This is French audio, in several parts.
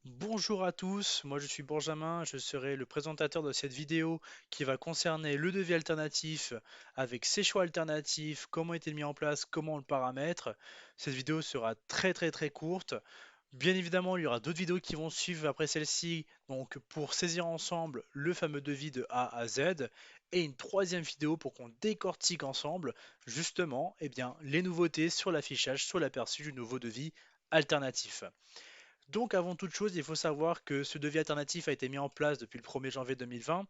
Bonjour à tous, moi je suis Benjamin, je serai le présentateur de cette vidéo qui va concerner le devis alternatif avec ses choix alternatifs, comment est-il mis en place, comment on le paramètre. Cette vidéo sera très courte. Bien évidemment, il y aura d'autres vidéos qui vont suivre après celle-ci, donc pour saisir ensemble le fameux devis de A à Z, et une troisième vidéo pour qu'on décortique ensemble justement les nouveautés sur l'affichage, sur l'aperçu du nouveau devis alternatif. Donc avant toute chose, il faut savoir que ce devis alternatif a été mis en place depuis le 1er janvier 2020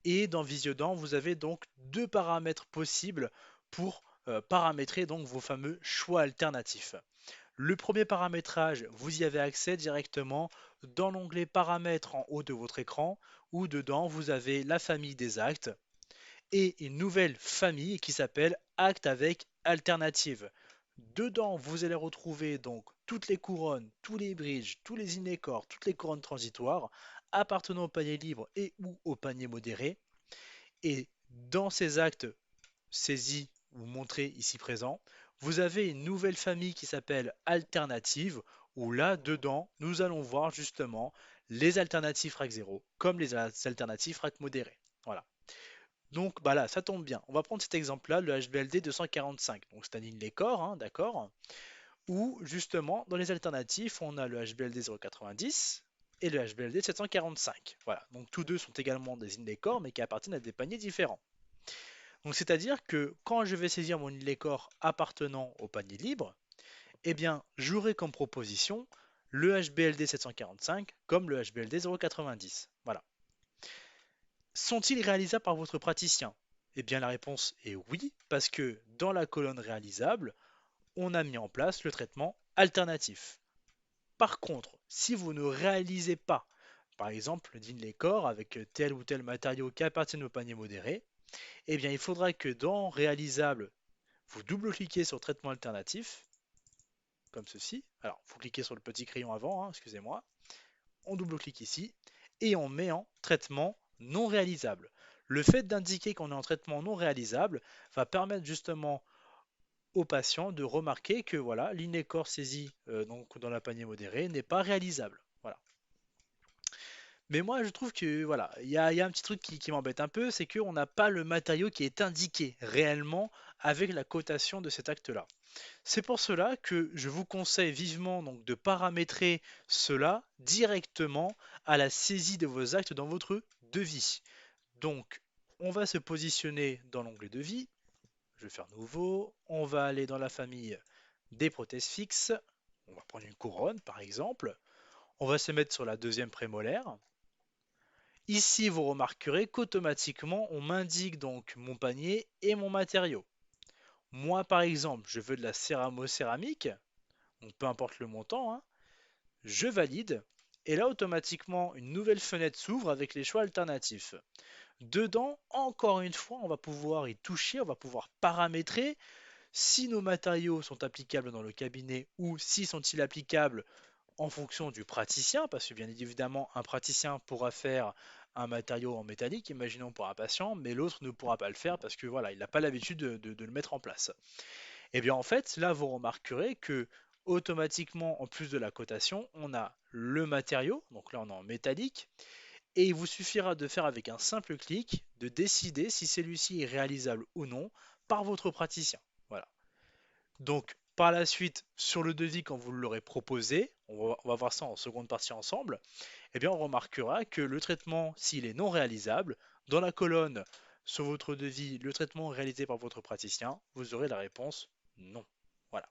et dans Visiodent, vous avez donc deux paramètres possibles pour paramétrer donc vos fameux choix alternatifs. Le premier paramétrage, vous y avez accès directement dans l'onglet paramètres en haut de votre écran où dedans vous avez la famille des actes et une nouvelle famille qui s'appelle acte avec alternative. Dedans, vous allez retrouver donc toutes les couronnes, tous les bridges, tous les inécors, toutes les couronnes transitoires appartenant au panier libre et ou au panier modéré. Et dans ces actes saisis ou montrés ici présents, vous avez une nouvelle famille qui s'appelle alternative, où là, dedans, nous allons voir justement les alternatives RAC 0 comme les alternatives RAC modéré. Voilà. Donc bah là, ça tombe bien. On va prendre cet exemple-là, le HBLD 245. Donc c'est un ligne corps, hein, d'accord? Où justement, dans les alternatifs, on a le HBLD 090 et le HBLD 745. Voilà. Donc tous deux sont également des corps, mais qui appartiennent à des paniers différents. Donc c'est-à-dire que quand je vais saisir mon corps appartenant au panier libre, eh bien, j'aurai comme proposition le HBLD 745 comme le HBLD 090. Voilà. Sont-ils réalisables par votre praticien? Eh bien la réponse est oui, parce que dans la colonne réalisable, on a mis en place le traitement alternatif. Par contre, si vous ne réalisez pas, par exemple, le corps avec tel ou tel matériau qui appartient au panier modéré, eh bien il faudra que dans réalisable, vous double-cliquez sur traitement alternatif, comme ceci. Alors, vous cliquez sur le petit crayon avant, hein, excusez-moi. On double-clique ici et on met en traitement non réalisable. Le fait d'indiquer qu'on est en traitement non réalisable va permettre justement au patient de remarquer que voilà, l'inécor saisi donc dans la panier modéré n'est pas réalisable. Voilà. Mais moi, je trouve que voilà, il y a un petit truc qui m'embête un peu, c'est qu'on n'a pas le matériau qui est indiqué réellement avec la cotation de cet acte-là. C'est pour cela que je vous conseille vivement donc de paramétrer cela directement à la saisie de vos actes dans votre devis. Donc, on va se positionner dans l'onglet devis. Je vais faire nouveau. On va aller dans la famille des prothèses fixes. On va prendre une couronne par exemple. On va se mettre sur la deuxième prémolaire. Ici, vous remarquerez qu'automatiquement, on m'indique donc mon panier et mon matériau. Moi, par exemple, je veux de la céramo-céramique, donc peu importe le montant, hein, je valide, et là, automatiquement, une nouvelle fenêtre s'ouvre avec les choix alternatifs. Dedans, encore une fois, on va pouvoir y toucher, on va pouvoir paramétrer si nos matériaux sont applicables dans le cabinet ou si sont-ils applicables en fonction du praticien, parce que bien évidemment, un praticien pourra faire un matériau en métallique, imaginons pour un patient, mais l'autre ne pourra pas le faire parce que voilà, il n'a pas l'habitude de le mettre en place. Et bien en fait, là vous remarquerez que automatiquement, en plus de la cotation, on a le matériau, donc là on est en métallique, et il vous suffira de faire avec un simple clic de décider si celui-ci est réalisable ou non par votre praticien. Voilà. Donc, par la suite, sur le devis, quand vous l'aurez proposé, on va voir ça en seconde partie ensemble, eh bien, on remarquera que le traitement, s'il est non réalisable, dans la colonne sur votre devis, le traitement réalisé par votre praticien, vous aurez la réponse non. Voilà.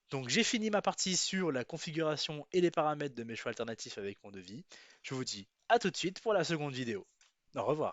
Donc, j'ai fini ma partie sur la configuration et les paramètres de mes choix alternatifs avec mon devis. Je vous dis à tout de suite pour la seconde vidéo. Au revoir.